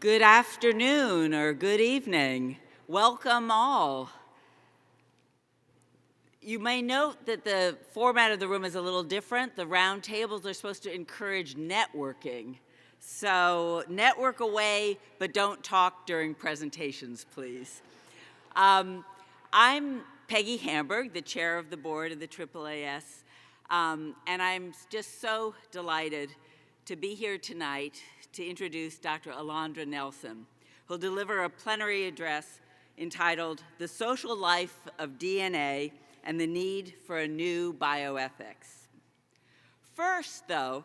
Good afternoon or good evening. Welcome all. You may note that the format of the room is a little different. The round tables are supposed to encourage networking. So network away, but don't talk during presentations, please. I'm Peggy Hamburg, the chair of the board of the AAAS, and I'm just so delighted to be here tonight to introduce Dr. Alondra Nelson, who'll deliver a plenary address entitled The Social Life of DNA and the Need for a New Bioethics. First, though,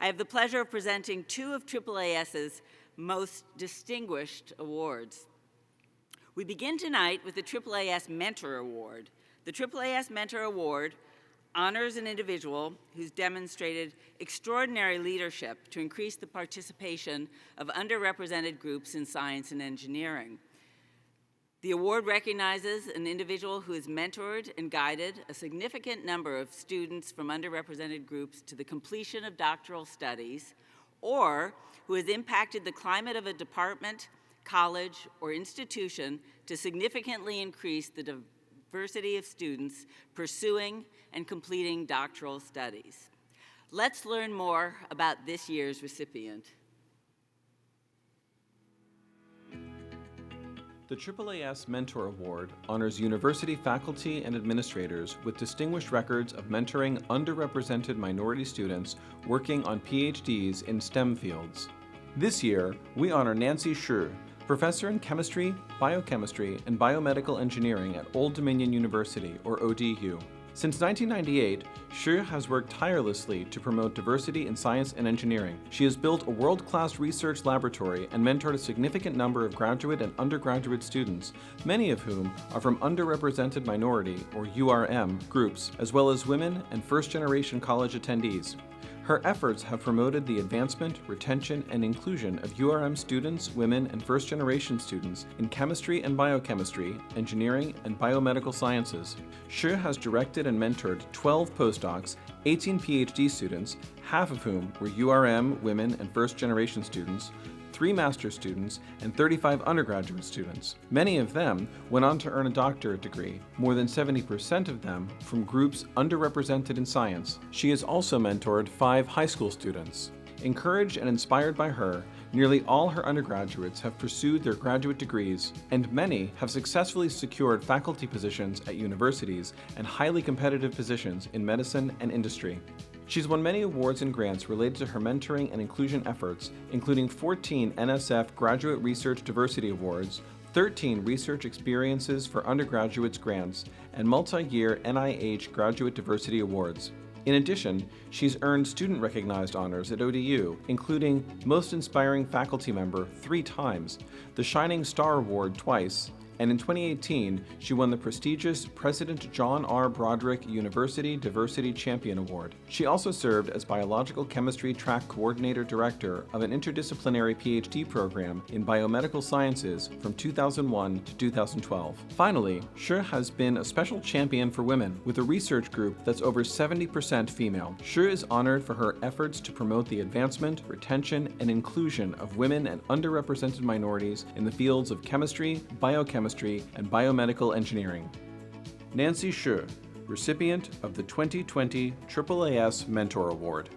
I have the pleasure of presenting two of AAAS's most distinguished awards. We begin tonight with the AAAS Mentor Award. The AAAS Mentor Award honors an individual who's demonstrated extraordinary leadership to increase the participation of underrepresented groups in science and engineering. The award recognizes an individual who has mentored and guided a significant number of students from underrepresented groups to the completion of doctoral studies, or who has impacted the climate of a department, college, or institution to significantly increase the diversity of students pursuing and completing doctoral studies. Let's learn more about this year's recipient. The AAAS Mentor Award honors university faculty and administrators with distinguished records of mentoring underrepresented minority students working on PhDs in STEM fields. This year, we honor Nancy Shi, professor in chemistry, biochemistry, and biomedical engineering at Old Dominion University, or ODU. Since 1998, Shi has worked tirelessly to promote diversity in science and engineering. She has built a world-class research laboratory and mentored a significant number of graduate and undergraduate students, many of whom are from underrepresented minority, or URM, groups, as well as women and first-generation college attendees. Her efforts have promoted the advancement, retention, and inclusion of URM students, women, and first-generation students in chemistry and biochemistry, engineering, and biomedical sciences. Shi has directed and mentored 12 postdocs, 18 PhD students, half of whom were URM, women, and first-generation students, 3 master's students, and 35 undergraduate students. Many of them went on to earn a doctorate degree, more than 70% of them from groups underrepresented in science. She has also mentored 5 high school students. Encouraged and inspired by her, nearly all her undergraduates have pursued their graduate degrees, and many have successfully secured faculty positions at universities and highly competitive positions in medicine and industry. She's won many awards and grants related to her mentoring and inclusion efforts, including 14 NSF Graduate Research Diversity Awards, 13 Research Experiences for Undergraduates grants, and multi-year NIH Graduate Diversity Awards. In addition, she's earned student-recognized honors at ODU, including Most Inspiring Faculty Member 3 times, the Shining Star Award twice, and in 2018, she won the prestigious President John R. Broderick University Diversity Champion Award. She also served as Biological Chemistry Track Coordinator Director of an interdisciplinary PhD program in biomedical sciences from 2001 to 2012. Finally, Shi has been a special champion for women with a research group that's over 70% female. Shi is honored for her efforts to promote the advancement, retention, and inclusion of women and underrepresented minorities in the fields of chemistry, biochemistry, and biomedical engineering. Nancy Shi, recipient of the 2020 AAAS Mentor Award.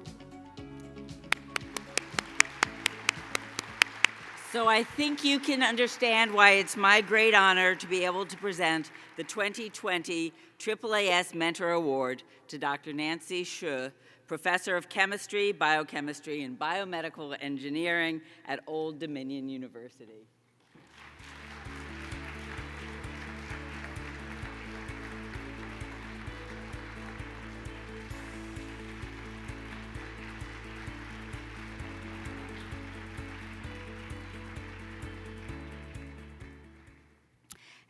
So I think you can understand why it's my great honor to be able to present the 2020 AAAS Mentor Award to Dr. Nancy Shi, Professor of Chemistry, Biochemistry, and Biomedical Engineering at Old Dominion University.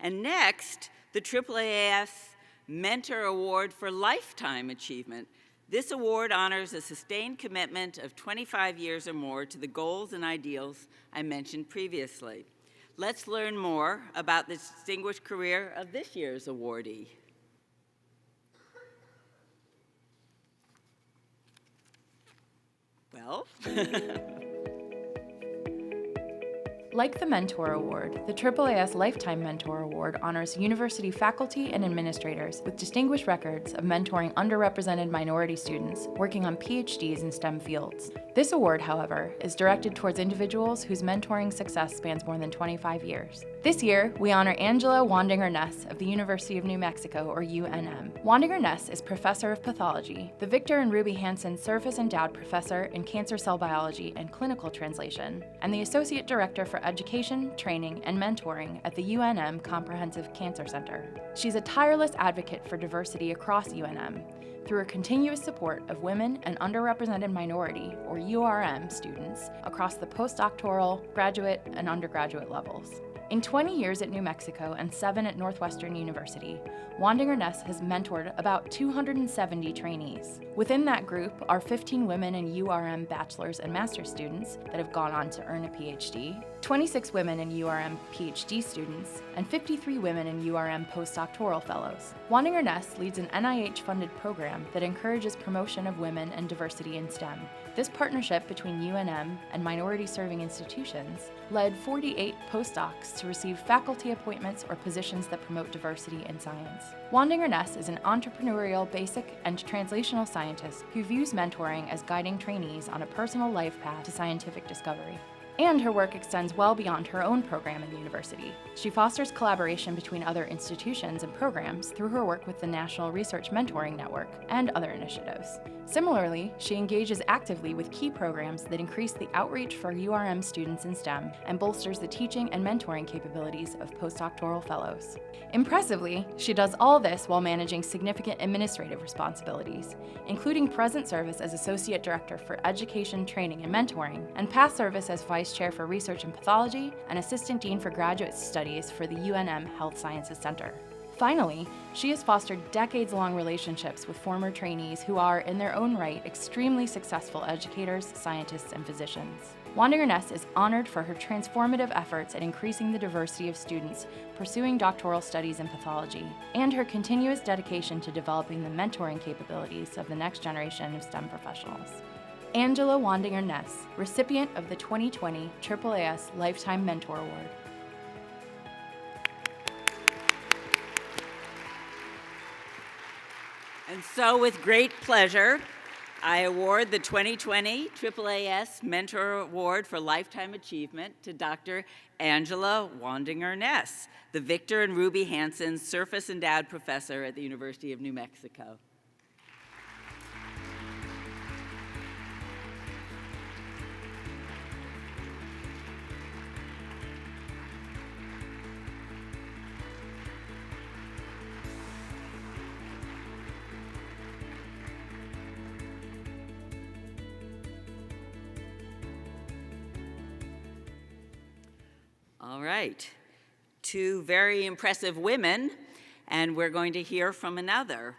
And next, the AAAS Mentor Award for Lifetime Achievement. This award honors a sustained commitment of 25 years or more to the goals and ideals I mentioned previously. Let's learn more about the distinguished career of this year's awardee. Well, Like the Mentor Award, the AAAS Lifetime Mentor Award honors university faculty and administrators with distinguished records of mentoring underrepresented minority students working on PhDs in STEM fields. This award, however, is directed towards individuals whose mentoring success spans more than 25 years. This year, we honor Angela Wandinger-Ness of the University of New Mexico, or UNM. Wandinger-Ness is Professor of Pathology, the Victor and Ruby Hansen Surface Endowed Professor in Cancer Cell Biology and Clinical Translation, and the Associate Director for Education, Training, and Mentoring at the UNM Comprehensive Cancer Center. She's a tireless advocate for diversity across UNM through her continuous support of women and underrepresented minority, or URM, students across the postdoctoral, graduate, and undergraduate levels. In 20 years at New Mexico and 7 at Northwestern University, Wandinger-Ness has mentored about 270 trainees. Within that group are 15 women and URM bachelor's and master's students that have gone on to earn a PhD, 26 women and URM PhD students, and 53 women and URM postdoctoral fellows. Wandinger-Ness leads an NIH-funded program that encourages promotion of women and diversity in STEM. This partnership between UNM and minority-serving institutions led 48 postdocs to receive faculty appointments or positions that promote diversity in science. Wandinger-Ness is an entrepreneurial, basic, and translational scientist who views mentoring as guiding trainees on a personal life path to scientific discovery. And her work extends well beyond her own program in the university. She fosters collaboration between other institutions and programs through her work with the National Research Mentoring Network and other initiatives. Similarly, she engages actively with key programs that increase the outreach for URM students in STEM and bolsters the teaching and mentoring capabilities of postdoctoral fellows. Impressively, she does all this while managing significant administrative responsibilities, including present service as Associate Director for Education, Training, and Mentoring, and past service as Vice Chair for Research and Pathology and Assistant Dean for Graduate Studies for the UNM Health Sciences Center. Finally, she has fostered decades-long relationships with former trainees who are, in their own right, extremely successful educators, scientists, and physicians. Wandinger-Ness is honored for her transformative efforts at increasing the diversity of students pursuing doctoral studies in pathology, and her continuous dedication to developing the mentoring capabilities of the next generation of STEM professionals. Angela Wandinger-Ness, recipient of the 2020 AAAS Lifetime Mentor Award. And so, with great pleasure, I award the 2020 AAAS Mentor Award for Lifetime Achievement to Dr. Angela Wandinger-Ness, the Victor and Ruby Hansen Surface Endowed Professor at the University of New Mexico. All right, 2 very impressive women, and we're going to hear from another.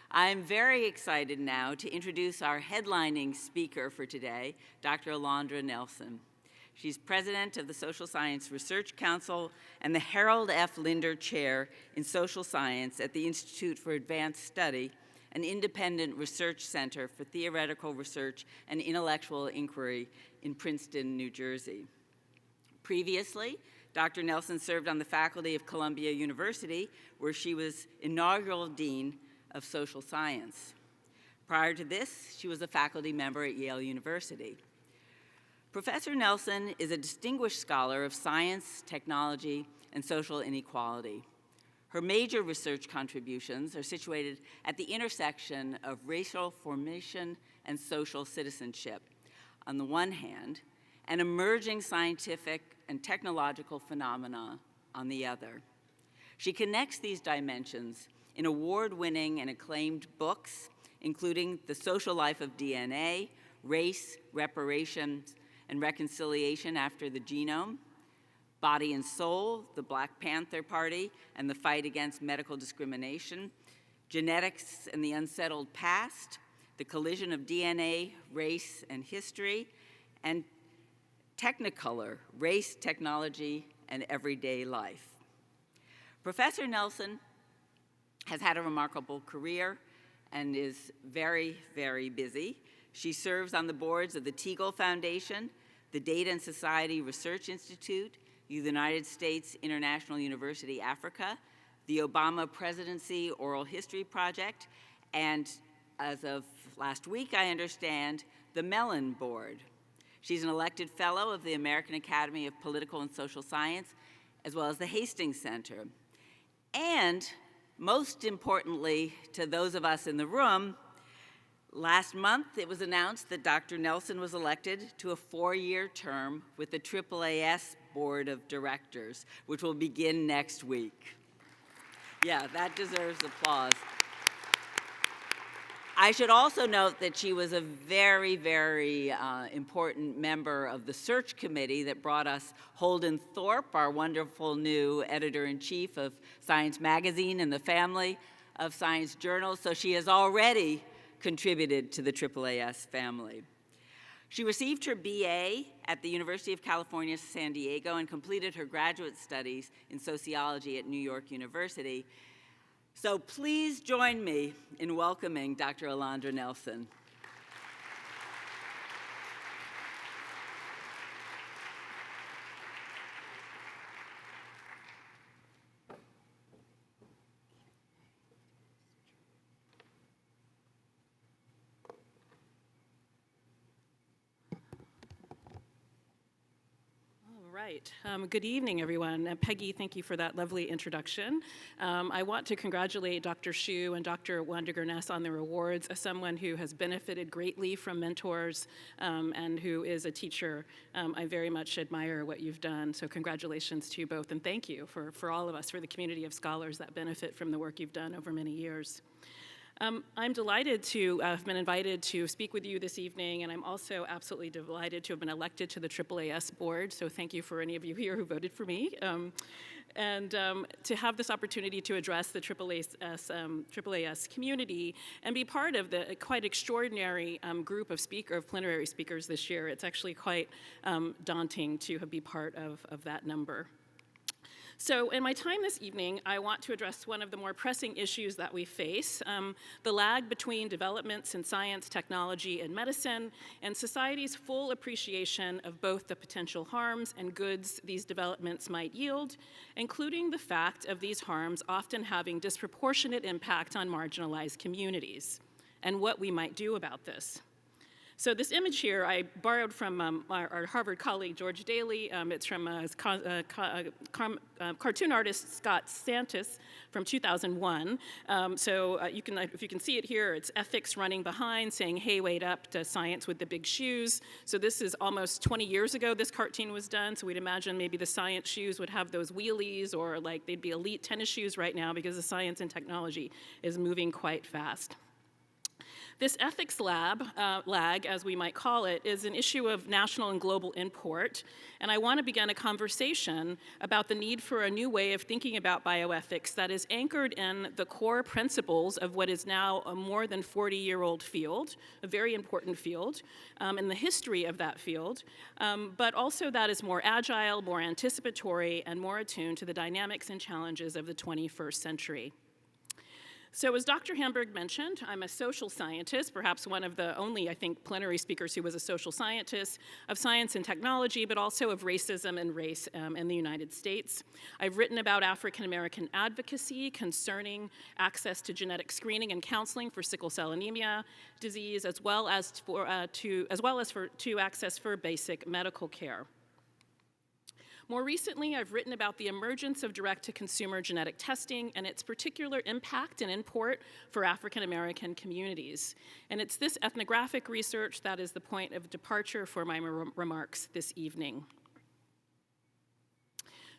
I'm very excited now to introduce our headlining speaker for today, Dr. Alondra Nelson. She's president of the Social Science Research Council and the Harold F. Linder Chair in Social Science at the Institute for Advanced Study, an independent research center for theoretical research and intellectual inquiry in Princeton, New Jersey. Previously, Dr. Nelson served on the faculty of Columbia University, where she was inaugural dean of social science. Prior to this, she was a faculty member at Yale University. Professor Nelson is a distinguished scholar of science, technology, and social inequality. Her major research contributions are situated at the intersection of racial formation and social citizenship, on the one hand, and emerging scientific and technological phenomena on the other. She connects these dimensions in award-winning and acclaimed books, including The Social Life of DNA, Race, Reparations, and Reconciliation After the Genome, Body and Soul, The Black Panther Party and the Fight Against Medical Discrimination, Genetics and the Unsettled Past, The Collision of DNA, Race, and History, and Technicolor, Race, Technology, and Everyday Life. Professor Nelson has had a remarkable career and is very, very busy. She serves on the boards of the Teagle Foundation, the Data and Society Research Institute, the United States International University Africa, the Obama Presidency Oral History Project, and as of last week, I understand, the Mellon Board. She's an elected fellow of the American Academy of Political and Social Science, as well as the Hastings Center. And most importantly, to those of us in the room, last month it was announced that Dr. Nelson was elected to a 4-year term with the AAAS Board of Directors, which will begin next week. Yeah, that deserves applause. I should also note that she was a very, very important member of the search committee that brought us Holden Thorpe, our wonderful new editor-in-chief of Science Magazine and the family of Science Journals. So she has already contributed to the AAAS family. She received her BA at the University of California, San Diego, and completed her graduate studies in sociology at New York University. So please join me in welcoming Dr. Alondra Nelson. Right. Good evening, everyone. Peggy, thank you for that lovely introduction. I want to congratulate Dr. Hsu and Dr. Wandiger-Ness on their awards. As someone who has benefited greatly from mentors and who is a teacher, I very much admire what you've done. So congratulations to you both, and thank you for all of us, for the community of scholars that benefit from the work you've done over many years. I'm delighted to have been invited to speak with you this evening, and I'm also absolutely delighted to have been elected to the AAAS board, so thank you for any of you here who voted for me. And to have this opportunity to address the AAAS community and be part of the quite extraordinary group of plenary speakers this year. It's actually quite daunting to be part of that number. So in my time this evening, I want to address one of the more pressing issues that we face, the lag between developments in science, technology, and medicine, and society's full appreciation of both the potential harms and goods these developments might yield, including the fact of these harms often having disproportionate impact on marginalized communities, and what we might do about this. So this image here I borrowed from our Harvard colleague, George Daly. It's from cartoon artist Scott Santis from 2001. If you can see it here, it's ethics running behind saying, hey, wait up, to science with the big shoes. So this is almost 20 years ago this cartoon was done. So we'd imagine maybe the science shoes would have those wheelies, or like they'd be elite tennis shoes right now because the science and technology is moving quite fast. This ethics lag, as we might call it, is an issue of national and global import, and I want to begin a conversation about the need for a new way of thinking about bioethics that is anchored in the core principles of what is now a more than 40-year-old field, a very important field, in the history of that field, but also that is more agile, more anticipatory, and more attuned to the dynamics and challenges of the 21st century. So as Dr. Hamburg mentioned, I'm a social scientist, perhaps one of the only, I think, plenary speakers who was a social scientist of science and technology, but also of racism and race in the United States. I've written about African American advocacy concerning access to genetic screening and counseling for sickle cell anemia disease, as well as to access for basic medical care. More recently, I've written about the emergence of direct-to-consumer genetic testing and its particular impact and import for African American communities. And it's this ethnographic research that is the point of departure for my remarks this evening.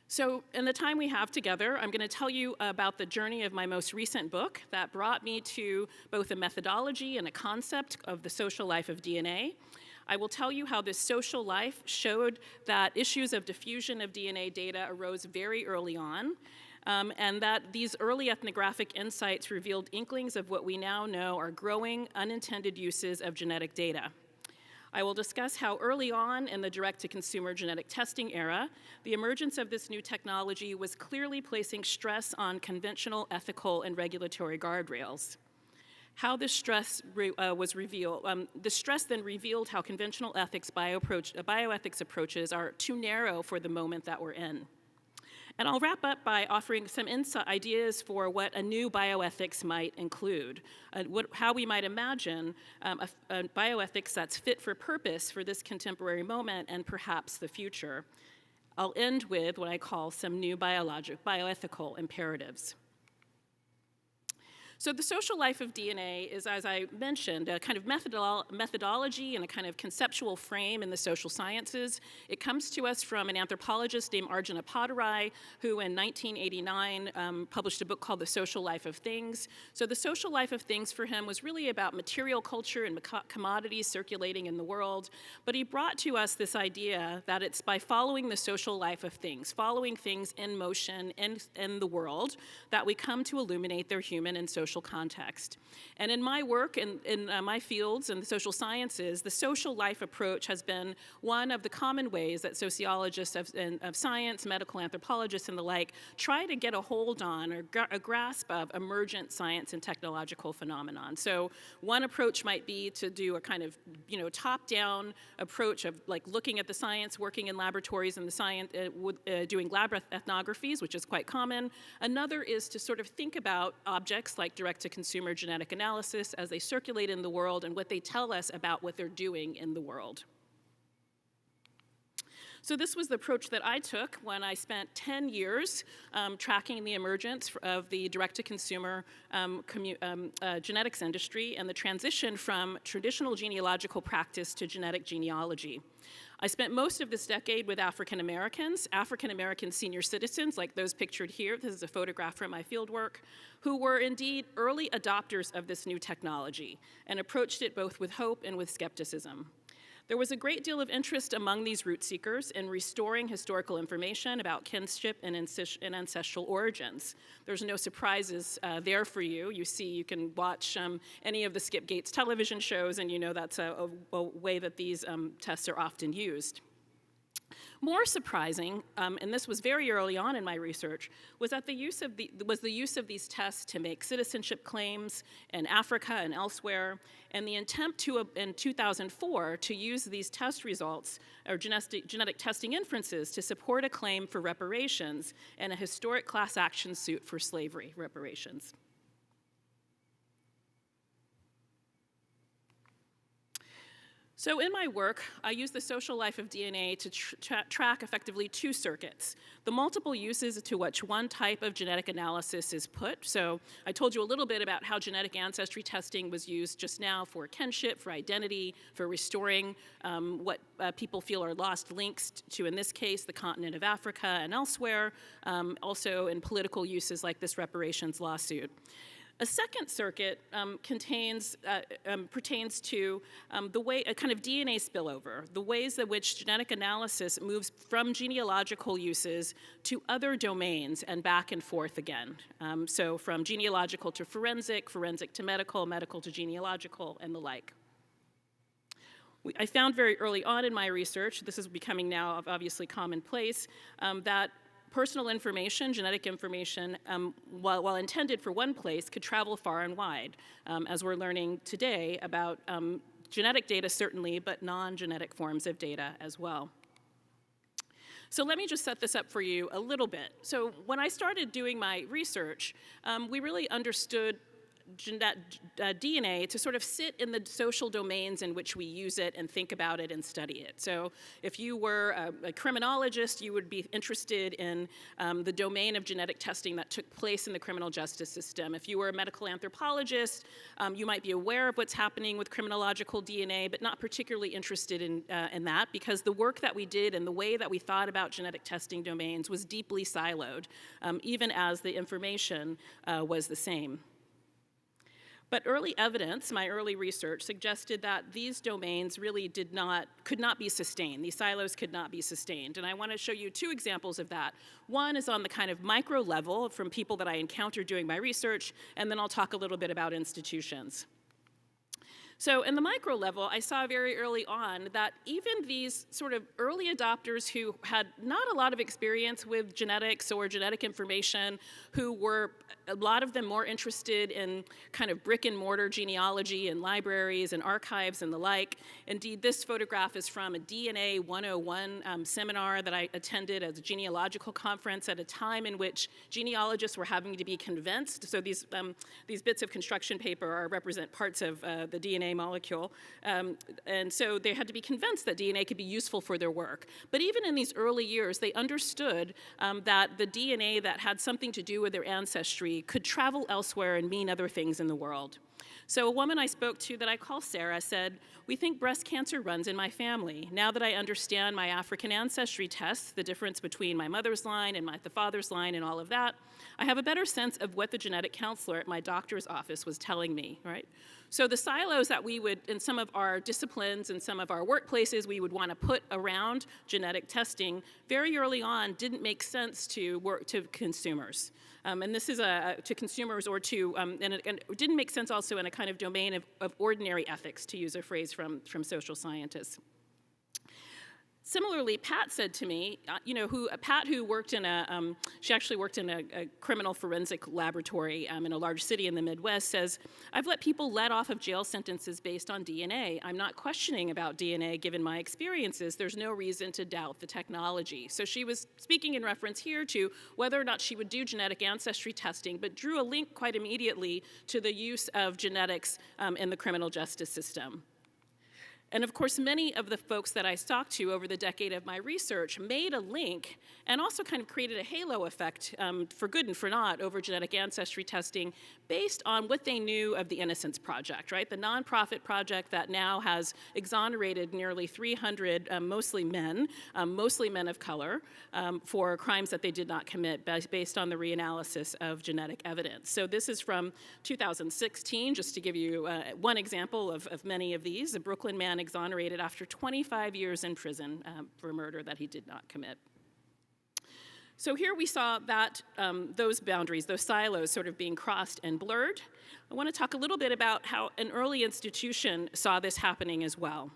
So in the time we have together, I'm going to tell you about the journey of my most recent book that brought me to both a methodology and a concept of the social life of DNA. I will tell you how this social life showed that issues of diffusion of DNA data arose very early on, and that these early ethnographic insights revealed inklings of what we now know are growing unintended uses of genetic data. I will discuss how early on in the direct-to-consumer genetic testing era, the emergence of this new technology was clearly placing stress on conventional ethical and regulatory guardrails. How this stress was revealed. The stress then revealed how conventional bioethics approaches are too narrow for the moment that we're in. And I'll wrap up by offering some ideas for what a new bioethics might include, how we might imagine a bioethics that's fit for purpose for this contemporary moment and perhaps the future. I'll end with what I call some new bioethical imperatives. So the social life of DNA is, as I mentioned, a kind of methodology and a kind of conceptual frame in the social sciences. It comes to us from an anthropologist named Arjuna Padarai, who in 1989 published a book called The Social Life of Things. So the social life of things for him was really about material culture and commodities circulating in the world. But he brought to us this idea that it's by following the social life of things, following things in motion in the world, that we come to illuminate their human and social context. And in my work, in my fields in the social sciences, the social life approach has been one of the common ways that sociologists of science, medical anthropologists and the like, try to get a hold on or a grasp of emergent science and technological phenomenon. So one approach might be to do a kind of, top-down approach of like looking at the science, working in laboratories and the science, doing lab ethnographies, which is quite common. Another is to sort of think about objects like direct-to-consumer genetic analysis as they circulate in the world and what they tell us about what they're doing in the world. So this was the approach that I took when I spent 10 years tracking the emergence of the direct-to-consumer genetics industry and the transition from traditional genealogical practice to genetic genealogy. I spent most of this decade with African American senior citizens, like those pictured here. This is a photograph from my fieldwork, who were indeed early adopters of this new technology and approached it both with hope and with skepticism. There was a great deal of interest among these root seekers in restoring historical information about kinship and ancestral origins. There's no surprises there for you. You can watch any of the Skip Gates television shows, and you know that's a way that these tests are often used. More surprising, and this was very early on in my research, was that the use of these tests to make citizenship claims in Africa and elsewhere, and the attempt in 2004 to use these test results or genetic testing inferences to support a claim for reparations in a historic class action suit for slavery reparations. So in my work, I use the social life of DNA to track effectively two circuits: the multiple uses to which one type of genetic analysis is put. So I told you a little bit about how genetic ancestry testing was used just now for kinship, for identity, for restoring what people feel are lost links to, in this case, the continent of Africa and elsewhere, also in political uses like this reparations lawsuit. A second circuit pertains to a kind of DNA spillover, the ways in which genetic analysis moves from genealogical uses to other domains and back and forth again. So from genealogical to forensic, forensic to medical, medical to genealogical, and the like. I found very early on in my research, this is becoming now obviously commonplace, that personal information, genetic information, while intended for one place, could travel far and wide, as we're learning today about genetic data certainly, but non-genetic forms of data as well. So let me just set this up for you a little bit. So when I started doing my research, we really understood DNA to sort of sit in the social domains in which we use it and think about it and study it. So if you were a criminologist, you would be interested in the domain of genetic testing that took place in the criminal justice system. If you were a medical anthropologist, you might be aware of what's happening with criminological DNA, but not particularly interested in that, because the work that we did and the way that we thought about genetic testing domains was deeply siloed, even as the information was the same. But early evidence, my early research, suggested that these domains really could not be sustained. These silos could not be sustained. And I want to show you two examples of that. One is on the kind of micro level from people that I encountered doing my research, and then I'll talk a little bit about institutions. So in the micro level, I saw very early on that even these sort of early adopters who had not a lot of experience with genetics or genetic information, who were, a lot of them more interested in kind of brick and mortar genealogy and libraries and archives and the like. Indeed, this photograph is from a DNA 101 seminar that I attended as a genealogical conference at a time in which genealogists were having to be convinced. So these bits of construction paper represent parts of the DNA molecule. And so they had to be convinced that DNA could be useful for their work. But even in these early years, they understood that the DNA that had something to do with their ancestry could travel elsewhere and mean other things in the world. So a woman I spoke to that I call Sarah said, "We think breast cancer runs in my family. Now that I understand my African ancestry tests, the difference between my mother's line and the father's line and all of that, I have a better sense of what the genetic counselor at my doctor's office was telling me," right? So the silos that we would, in some of our disciplines and some of our workplaces, we would want to put around genetic testing, very early on didn't make sense to consumers. And this is to consumers or to, and it didn't make sense also in a kind of domain of ordinary ethics, to use a phrase from social scientists. Similarly, Pat said to me, Pat, who worked in she actually worked in a criminal forensic laboratory in a large city in the Midwest, says, "I've let people let off of jail sentences based on DNA. I'm not questioning about DNA given my experiences. There's no reason to doubt the technology." So she was speaking in reference here to whether or not she would do genetic ancestry testing, but drew a link quite immediately to the use of genetics in the criminal justice system. And of course, many of the folks that I talked to over the decade of my research made a link and also kind of created a halo effect, for good and for not, over genetic ancestry testing based on what they knew of the Innocence Project, right? The nonprofit project that now has exonerated nearly 300, mostly men of color, for crimes that they did not commit based on the reanalysis of genetic evidence. So this is from 2016, just to give you one example of many of these. A Brooklyn man exonerated after 25 years in prison for murder that he did not commit. So here we saw that those boundaries, those silos sort of being crossed and blurred. I want to talk a little bit about how an early institution saw this happening as well.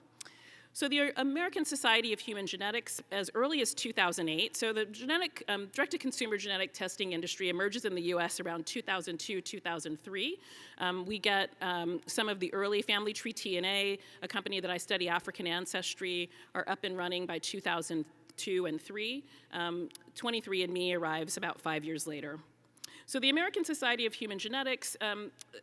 So the American Society of Human Genetics, as early as 2008, so the direct-to-consumer genetic testing industry emerges in the US around 2002, 2003. We get some of the early Family Tree TNA, a company that I study African ancestry, are up and running by 2002 and 3. 23andMe arrives about 5 years later. So the American Society of Human Genetics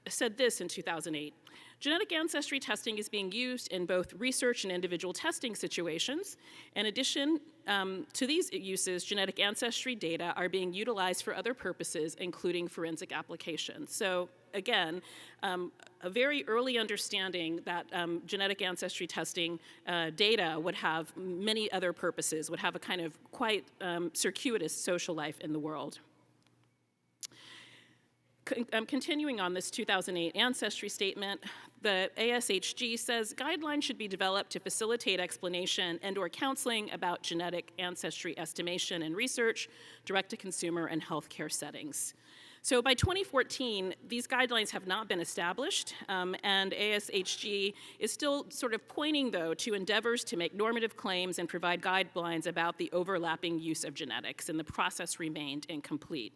said this in 2008. Genetic ancestry testing is being used in both research and individual testing situations. In addition to these uses, genetic ancestry data are being utilized for other purposes, including forensic applications. So again, a very early understanding that genetic ancestry testing data would have many other purposes, would have a kind of quite circuitous social life in the world. Continuing on this 2008 ancestry statement, the ASHG says guidelines should be developed to facilitate explanation and/or counseling about genetic ancestry estimation and research, direct-to-consumer and healthcare settings. So by 2014, these guidelines have not been established, and ASHG is still sort of pointing, though, to endeavors to make normative claims and provide guidelines about the overlapping use of genetics, and the process remained incomplete.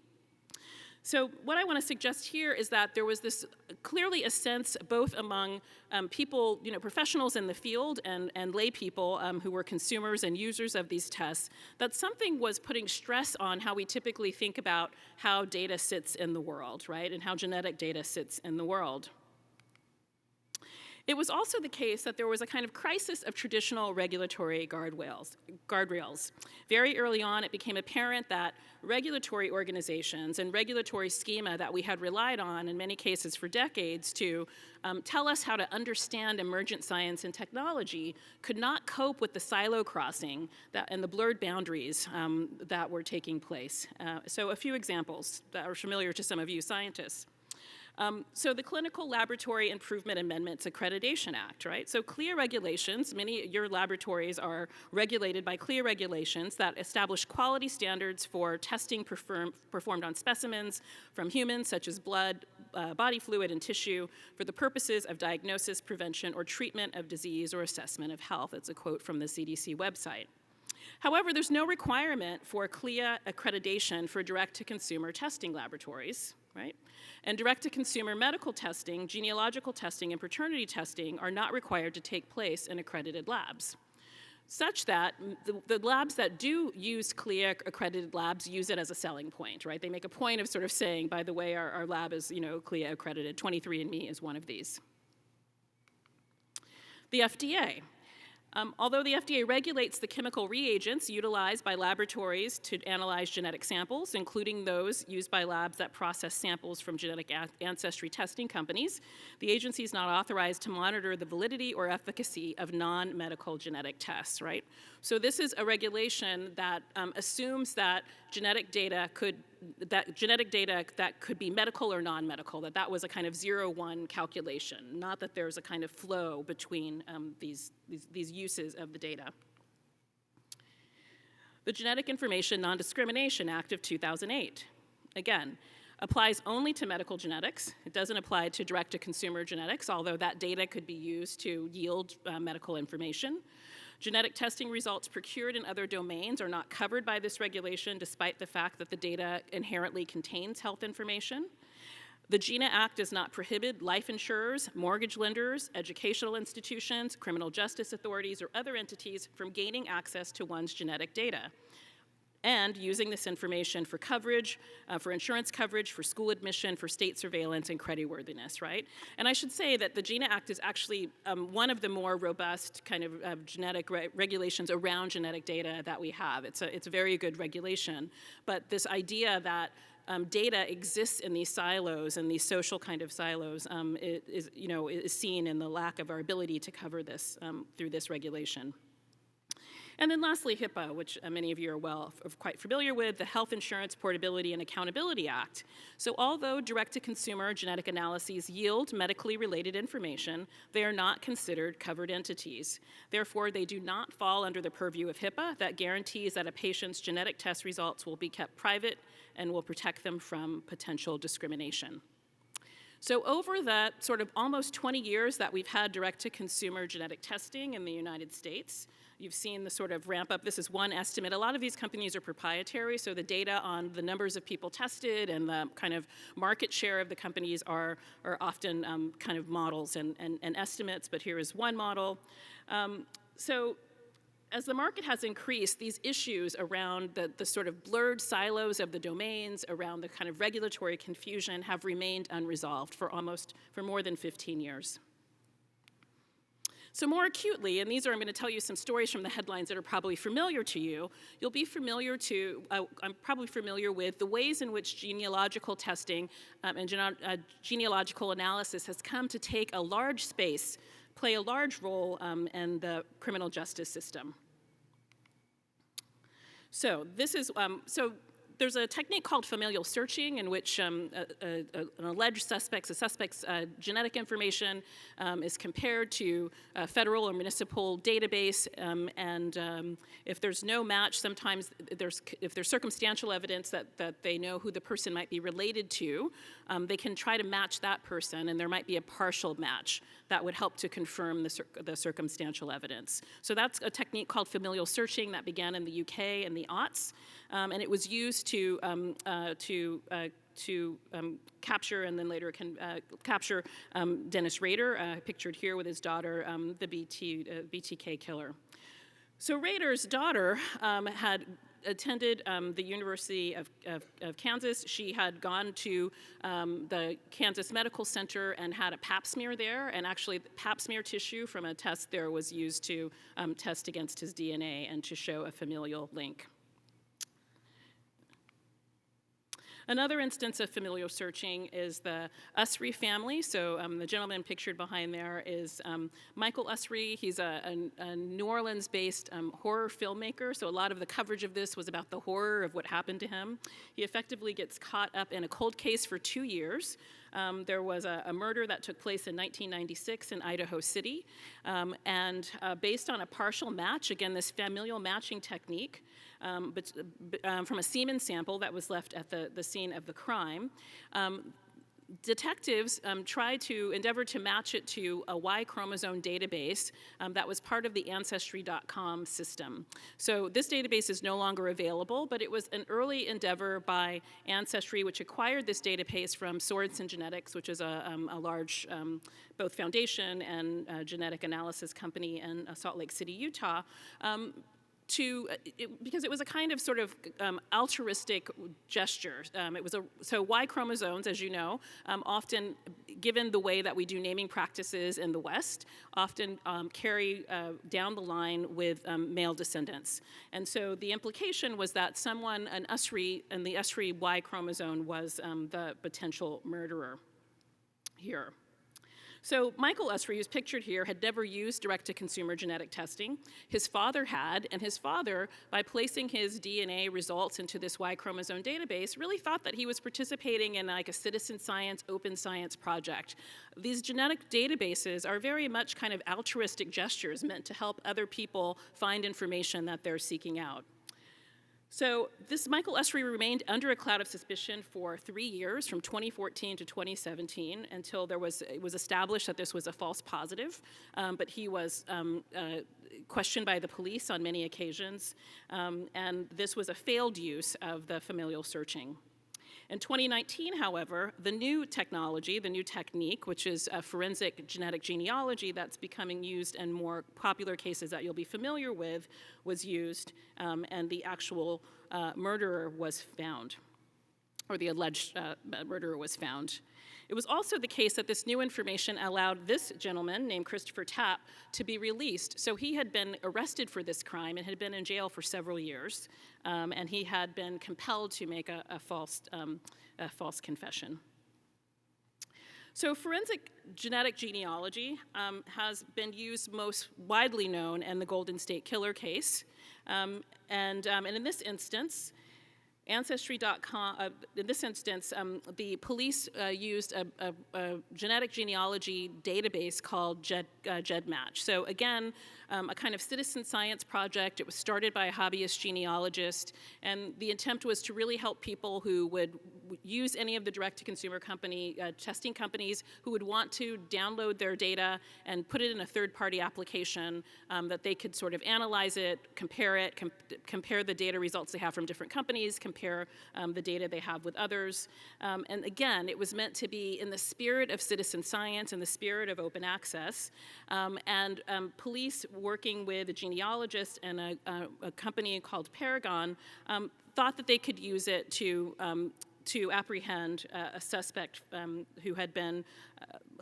So what I want to suggest here is that there was this clearly a sense both among people, professionals in the field and lay people who were consumers and users of these tests, that something was putting stress on how we typically think about how data sits in the world, right, and how genetic data sits in the world. It was also the case that there was a kind of crisis of traditional regulatory guardrails. Very early on, it became apparent that regulatory organizations and regulatory schema that we had relied on in many cases for decades to tell us how to understand emergent science and technology could not cope with the silo crossing and the blurred boundaries that were taking place. So a few examples that are familiar to some of you scientists. So the Clinical Laboratory Improvement Amendments Accreditation Act, right? So CLIA regulations, many of your laboratories are regulated by CLIA regulations that establish quality standards for testing performed on specimens from humans, such as blood, body fluid, and tissue, for the purposes of diagnosis, prevention, or treatment of disease or assessment of health. That's a quote from the CDC website. However, there's no requirement for CLIA accreditation for direct-to-consumer testing laboratories, right? And direct-to-consumer medical testing, genealogical testing, and paternity testing are not required to take place in accredited labs, such that the labs that do use CLIA accredited labs use it as a selling point, right? They make a point of sort of saying, by the way, our lab is, CLIA accredited. 23andMe is one of these. The FDA. Although the FDA regulates the chemical reagents utilized by laboratories to analyze genetic samples, including those used by labs that process samples from genetic ancestry testing companies, the agency is not authorized to monitor the validity or efficacy of non-medical genetic tests, right? So this is a regulation that assumes that genetic data that could be medical or non-medical, that was a kind of 0-1 calculation, not that there's a kind of flow between these uses of the data. The Genetic Information Non-Discrimination Act of 2008, again, applies only to medical genetics. It doesn't apply to direct-to-consumer genetics, although that data could be used to yield medical information. Genetic testing results procured in other domains are not covered by this regulation, despite the fact that the data inherently contains health information. The GINA Act does not prohibit life insurers, mortgage lenders, educational institutions, criminal justice authorities, or other entities from gaining access to one's genetic data and using this information for coverage, for insurance coverage, for school admission, for state surveillance, and creditworthiness, right? And I should say that the GINA Act is actually one of the more robust kind of genetic regulations around genetic data that we have. It's a very good regulation, but this idea that data exists in these silos and these social kind of silos is seen in the lack of our ability to cover this through this regulation. And then lastly, HIPAA, which many of you are quite familiar with, the Health Insurance Portability and Accountability Act. So although direct-to-consumer genetic analyses yield medically related information, they are not considered covered entities. Therefore, they do not fall under the purview of HIPAA that guarantees that a patient's genetic test results will be kept private and will protect them from potential discrimination. So over the sort of almost 20 years that we've had direct-to-consumer genetic testing in the United States, you've seen the sort of ramp up. This is one estimate. A lot of these companies are proprietary, so the data on the numbers of people tested and the kind of market share of the companies are often kind of models and estimates, but here is one model. So as the market has increased, these issues around the sort of blurred silos of the domains, around the kind of regulatory confusion have remained unresolved for more than 15 years. So more acutely, and I'm going to tell you some stories from the headlines that are probably familiar to you, I'm probably familiar with the ways in which genealogical testing and genealogical analysis has come to take a large space, play a large role in the criminal justice system. So there's a technique called familial searching in which an alleged suspect's genetic information is compared to a federal or municipal database, and if there's no match, sometimes if there's circumstantial evidence that they know who the person might be related to, they can try to match that person, and there might be a partial match that would help to confirm the circumstantial evidence. So that's a technique called familial searching that began in the UK in the aughts, and it was used to capture and then later capture Dennis Rader, pictured here with his daughter, the BTK killer. So Rader's daughter had attended the University of Kansas. She had gone to the Kansas Medical Center and had a pap smear there, and actually the pap smear tissue from a test there was used to test against his DNA and to show a familial link. Another instance of familial searching is the Usry family. So the gentleman pictured behind there is Michael Usry. He's a New Orleans-based horror filmmaker, so a lot of the coverage of this was about the horror of what happened to him. He effectively gets caught up in a cold case for 2 years. There was a murder that took place in 1996 in Idaho City, and based on a partial match, again, this familial matching technique, from a semen sample that was left at the scene of the crime, detectives tried to endeavor to match it to a Y chromosome database that was part of the Ancestry.com system. So this database is no longer available, but it was an early endeavor by Ancestry, which acquired this database from Sorensen Genetics, which is a large both foundation and genetic analysis company in Salt Lake City, Utah. Because it was a kind of sort of altruistic gesture. So Y chromosomes, as you know, often, given the way that we do naming practices in the West, often carry down the line with male descendants. And so the implication was that someone, an Usry, and the Usry Y chromosome was the potential murderer here. So Michael Usry, who's pictured here, had never used direct-to-consumer genetic testing. His father had, and his father, by placing his DNA results into this Y chromosome database, really thought that he was participating in like a citizen science, open science project. These genetic databases are very much kind of altruistic gestures meant to help other people find information that they're seeking out. So this Michael Usry remained under a cloud of suspicion for 3 years, from 2014 to 2017, until it was established that this was a false positive. But he was questioned by the police on many occasions, and this was a failed use of the familial searching. In 2019, however, the new technology, the new technique, which is forensic genetic genealogy that's becoming used in more popular cases that you'll be familiar with, was used, and the actual murderer was found, or the alleged murderer was found. It was also the case that this new information allowed this gentleman named Christopher Tapp to be released. So he had been arrested for this crime and had been in jail for several years, and he had been compelled to make a false confession. So forensic genetic genealogy has been used most widely known in the Golden State Killer case, and in this instance, Ancestry.com, in this instance, the police used a genetic genealogy database called GEDmatch. So again, a kind of citizen science project. It was started by a hobbyist genealogist, and the attempt was to really help people who would use any of the direct-to-consumer testing companies who would want to download their data and put it in a third-party application that they could sort of analyze it, compare the data results they have from different companies, compare the data they have with others. And again, it was meant to be in the spirit of citizen science and the spirit of open access. And police working with a genealogist and a company called Paragon thought that they could use it to apprehend a suspect who had been,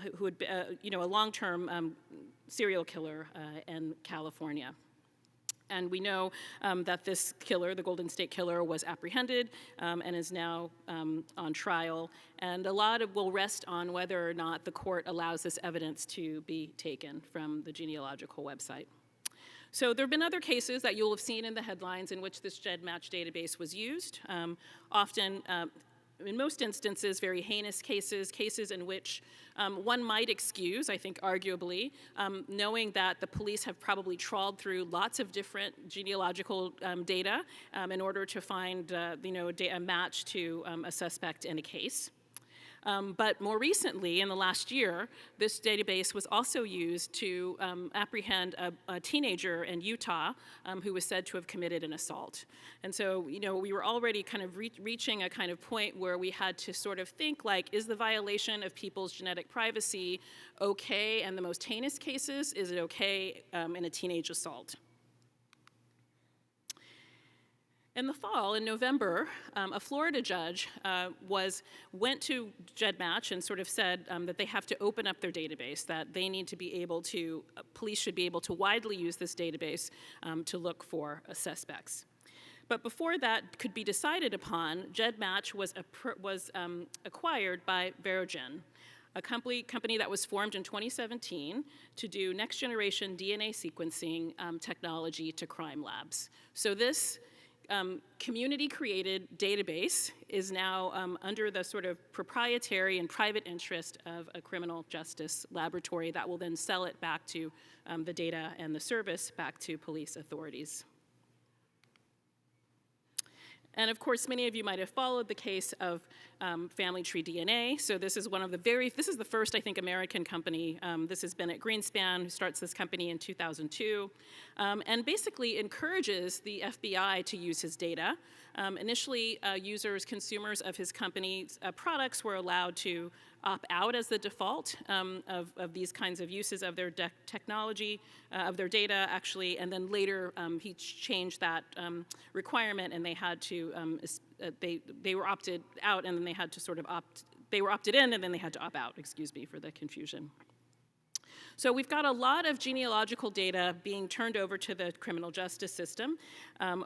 a long-term serial killer in California. And we know that this killer, the Golden State Killer, was apprehended and is now on trial. And a lot will rest on whether or not the court allows this evidence to be taken from the genealogical website. So there have been other cases that you'll have seen in the headlines in which this GEDmatch database was used. Often, in most instances, very heinous cases in which one might excuse, I think arguably, knowing that the police have probably trawled through lots of different genealogical data in order to find a match to a suspect in a case. But more recently, in the last year, this database was also used to apprehend a teenager in Utah who was said to have committed an assault. And so, we were already kind of reaching a kind of point where we had to sort of think, like, is the violation of people's genetic privacy okay in the most heinous cases? Is it okay in a teenage assault? In the fall, in November, a Florida judge went to GEDmatch and sort of said that they have to open up their database, that they need to be able to, police should be able to widely use this database to look for suspects. But before that could be decided upon, GEDmatch was acquired by Verogen, a company that was formed in 2017 to do next-generation DNA sequencing technology to crime labs. So this community-created database is now under the sort of proprietary and private interest of a criminal justice laboratory that will then sell it back to the data and the service back to police authorities. And of course, many of you might have followed the case of Family Tree DNA. So this is this is the first, I think, American company. This is Bennett Greenspan, who starts this company in 2002, and basically encourages the FBI to use his data. Initially, consumers of his company's products were allowed to opt out as the default of these kinds of uses of their technology, of their data, actually, and then later he changed that requirement, and they had to, they were opted out, and then they had to sort of they were opted in, and then they had to opt out, excuse me for the confusion. So we've got a lot of genealogical data being turned over to the criminal justice system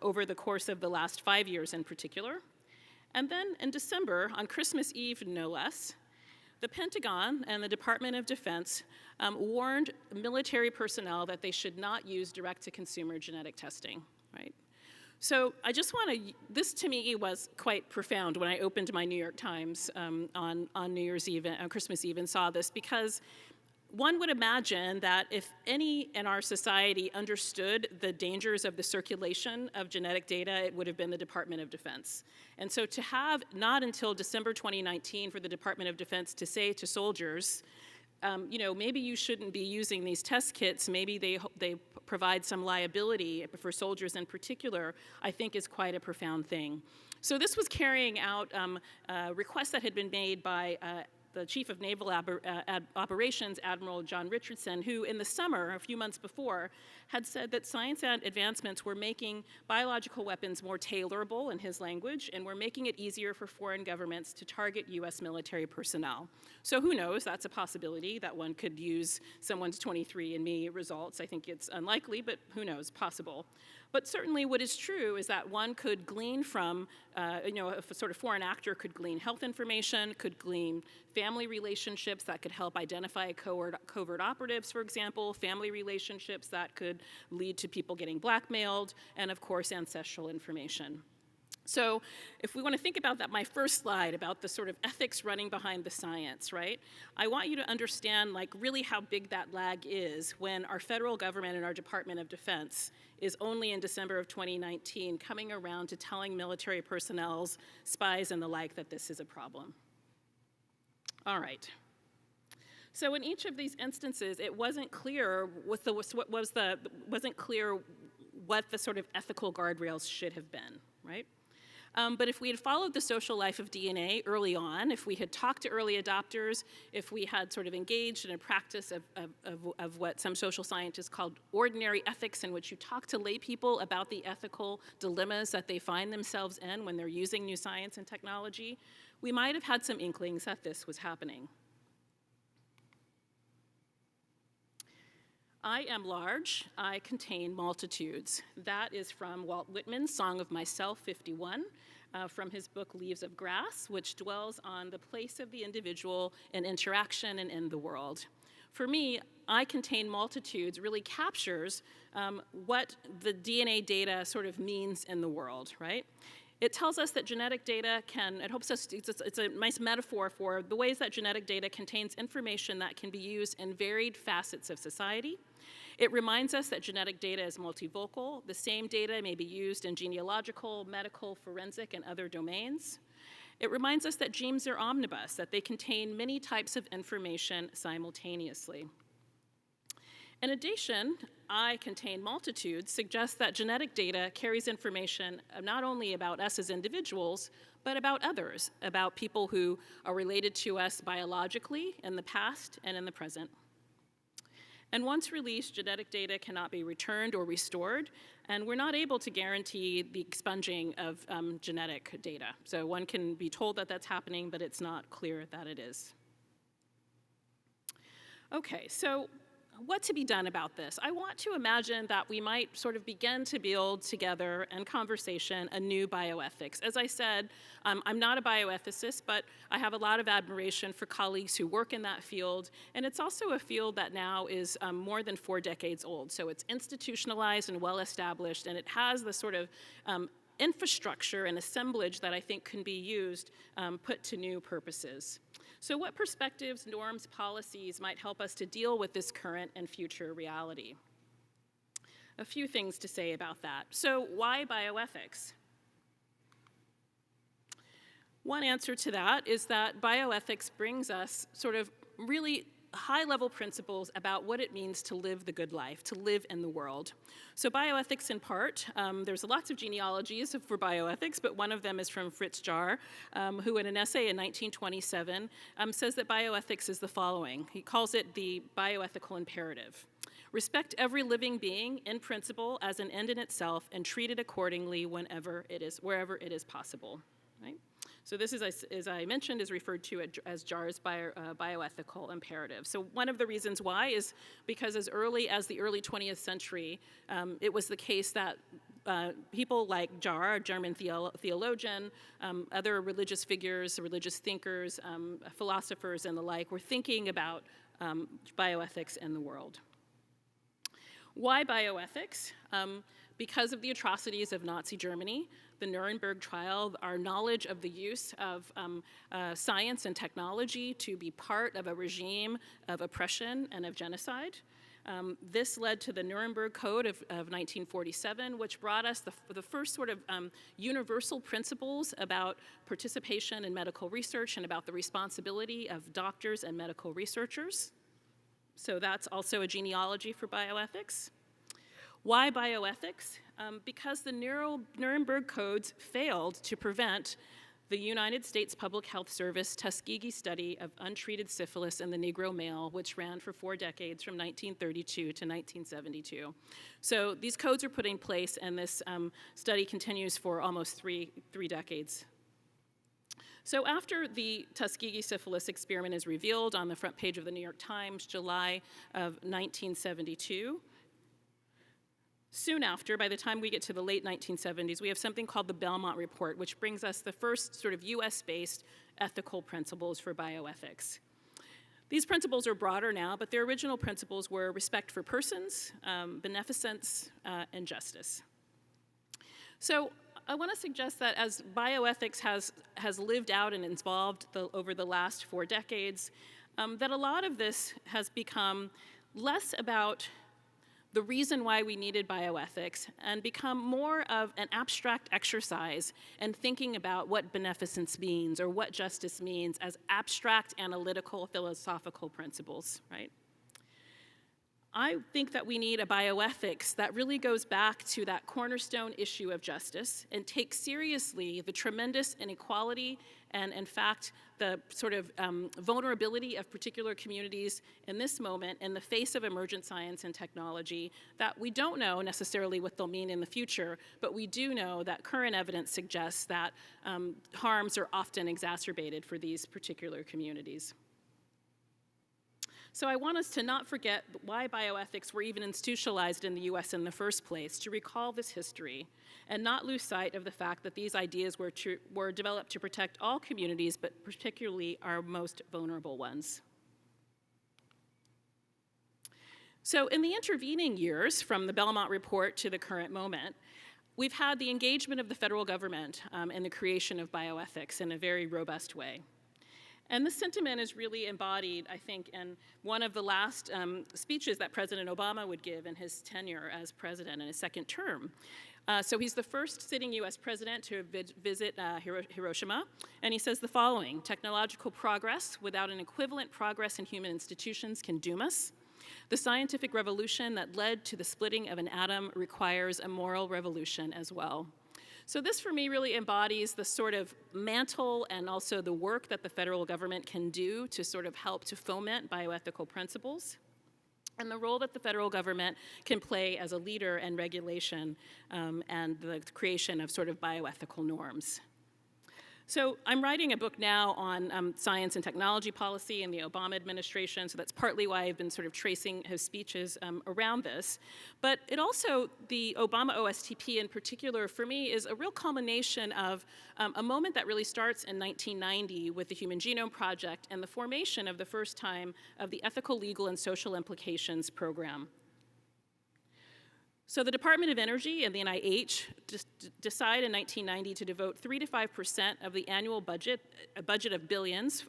over the course of the last 5 years in particular. And then in December, on Christmas Eve no less, the Pentagon and the Department of Defense warned military personnel that they should not use direct-to-consumer genetic testing, right? So I just want to, this to me was quite profound when I opened my New York Times on New Year's Eve, on Christmas Eve, and saw this, because one would imagine that if any in our society understood the dangers of the circulation of genetic data, it would have been the Department of Defense. And so to have not until December 2019 for the Department of Defense to say to soldiers, you know, maybe you shouldn't be using these test kits, maybe they provide some liability for soldiers in particular, I think is quite a profound thing. So this was carrying out requests that had been made by the Chief of Naval Operations, Admiral John Richardson, who in the summer, a few months before, had said that science and advancements were making biological weapons more tailorable, in his language, and were making it easier for foreign governments to target US military personnel. So who knows, that's a possibility that one could use someone's 23andMe results. I think it's unlikely, but who knows, possible. But certainly what is true is that one could glean from, you know, a sort of foreign actor could glean health information, could glean family relationships that could help identify covert operatives, for example, family relationships that could lead to people getting blackmailed, and of course, ancestral information. So if we want to think about that, my first slide about the sort of ethics running behind the science, right? I want you to understand like really how big that lag is when our federal government and our Department of Defense is only in December of 2019 coming around to telling military personnel, spies and the like, that this is a problem. All right. So in each of these instances, it wasn't clear what the sort of ethical guardrails should have been, right? But if we had followed the social life of DNA early on, if we had talked to early adopters, if we had sort of engaged in a practice of what some social scientists called ordinary ethics, in which you talk to lay people about the ethical dilemmas that they find themselves in when they're using new science and technology, we might have had some inklings that this was happening. I am large, I contain multitudes. That is from Walt Whitman's Song of Myself 51, from his book Leaves of Grass, which dwells on the place of the individual in interaction and in the world. For me, I contain multitudes really captures what the DNA data sort of means in the world, right? It tells us that genetic data it's a nice metaphor for the ways that genetic data contains information that can be used in varied facets of society. It reminds us that genetic data is multivocal. The same data may be used in genealogical, medical, forensic, and other domains. It reminds us that genes are omnibus, that they contain many types of information simultaneously. In addition, I contain multitudes suggests that genetic data carries information not only about us as individuals, but about others, about people who are related to us biologically in the past and in the present. And once released, genetic data cannot be returned or restored, and we're not able to guarantee the expunging of genetic data. So one can be told that that's happening, but it's not clear that it is. Okay, so what to be done about this? I want to imagine that we might sort of begin to build together in conversation a new bioethics. As I said, I'm not a bioethicist, but I have a lot of admiration for colleagues who work in that field, and it's also a field that now is more than 4 decades old. So it's institutionalized and well-established, and it has the sort of infrastructure and assemblage that I think can be used, put to new purposes. So what perspectives, norms, policies might help us to deal with this current and future reality? A few things to say about that. So why bioethics? One answer to that is that bioethics brings us sort of really high-level principles about what it means to live the good life, to live in the world. So bioethics in part, there's lots of genealogies for bioethics, but one of them is from Fritz Jar, who in an essay in 1927 says that bioethics is the following. He calls it the bioethical imperative. Respect every living being in principle as an end in itself and treat it accordingly wherever it is possible. Right? So this, as I mentioned, is referred to as Jar's bioethical imperative. So one of the reasons why is because as early as the early 20th century, it was the case that people like Jar, a German theologian, other religious figures, religious thinkers, philosophers and the like, were thinking about bioethics in the world. Why bioethics? Because of the atrocities of Nazi Germany, the Nuremberg trial, our knowledge of the use of science and technology to be part of a regime of oppression and of genocide. This led to the Nuremberg Code of 1947, which brought us the first sort of universal principles about participation in medical research and about the responsibility of doctors and medical researchers. So that's also a genealogy for bioethics. Why bioethics? Because the Nuremberg codes failed to prevent the United States Public Health Service Tuskegee study of untreated syphilis in the Negro male, which ran for 4 decades from 1932 to 1972. So these codes are put in place, and this study continues for almost three decades. So after the Tuskegee syphilis experiment is revealed on the front page of the New York Times, July of 1972, soon after, by the time we get to the late 1970s, we have something called the Belmont Report, which brings us the first sort of US-based ethical principles for bioethics. These principles are broader now, but their original principles were respect for persons, beneficence, and justice. So I want to suggest that as bioethics has lived out and evolved over the last 4 decades, that a lot of this has become less about the reason why we needed bioethics and become more of an abstract exercise in thinking about what beneficence means or what justice means as abstract analytical philosophical principles, right? I think that we need a bioethics that really goes back to that cornerstone issue of justice and takes seriously the tremendous inequality and, in fact, the sort of vulnerability of particular communities in this moment in the face of emergent science and technology that we don't know necessarily what they'll mean in the future, but we do know that current evidence suggests that harms are often exacerbated for these particular communities. So I want us to not forget why bioethics were even institutionalized in the US in the first place, to recall this history, and not lose sight of the fact that these ideas were developed to protect all communities, but particularly our most vulnerable ones. So in the intervening years, from the Belmont Report to the current moment, we've had the engagement of the federal government in the creation of bioethics in a very robust way. And this sentiment is really embodied, I think, in one of the last speeches that President Obama would give in his tenure as president in his second term. So he's the first sitting US president to visit Hiroshima, and he says the following: technological progress without an equivalent progress in human institutions can doom us. The scientific revolution that led to the splitting of an atom requires a moral revolution as well. So this, for me, really embodies the sort of mantle and also the work that the federal government can do to sort of help to foment bioethical principles, and the role that the federal government can play as a leader in regulation and the creation of sort of bioethical norms. So I'm writing a book now on science and technology policy in the Obama administration, so that's partly why I've been sort of tracing his speeches around this. But it also, the Obama OSTP in particular, for me, is a real culmination of a moment that really starts in 1990 with the Human Genome Project and the formation of the first time of the Ethical, Legal, and Social Implications program. So the Department of Energy and the NIH decided in 1990 to devote 3 to 5% of the annual budget, a budget of billions,